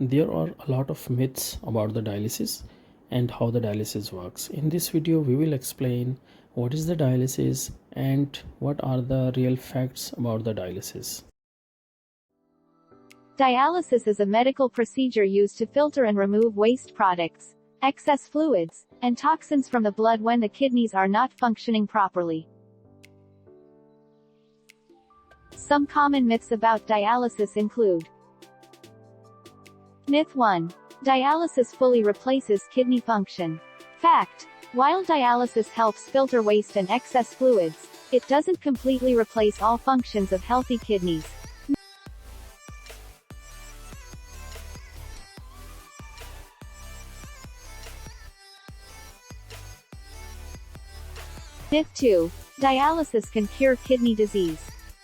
There are a lot of myths about the dialysis and how the dialysis works. In this video, we will explain what is the dialysis and what are the real facts about the dialysis. Dialysis is a medical procedure used to filter and remove waste products, excess fluids, and toxins from the blood when the kidneys are not functioning properly. Some common myths about dialysis include: Myth 1. Dialysis fully replaces kidney function. Fact. While dialysis helps filter waste and excess fluids, it doesn't completely replace all functions of healthy kidneys. Myth 2. Dialysis can cure kidney disease.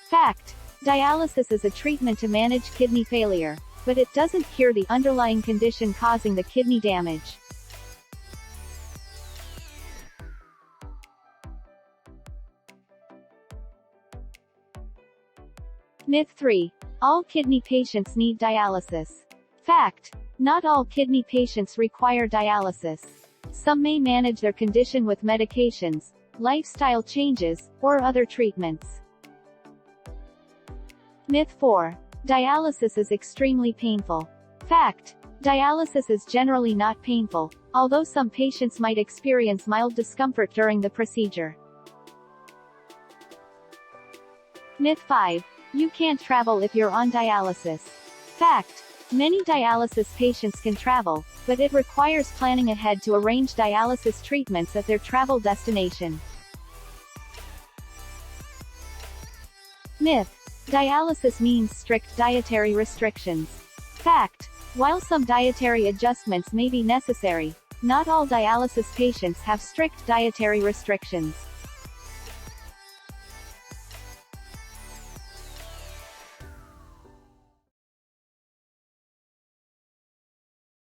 Fact. Dialysis is a treatment to manage kidney failure, but it doesn't cure the underlying condition causing the kidney damage. Myth 3. All kidney patients need dialysis. Fact. Not all kidney patients require dialysis. Some may manage their condition with medications, lifestyle changes, or other treatments. Myth 4. Dialysis is extremely painful. Fact. Dialysis is generally not painful, although some patients might experience mild discomfort during the procedure. Myth 5. You can't travel if you're on dialysis. Fact. Many dialysis patients can travel, but it requires planning ahead to arrange dialysis treatments at their travel destination. Myth. Dialysis means strict dietary restrictions. Fact. While some dietary adjustments may be necessary, not all dialysis patients have strict dietary restrictions.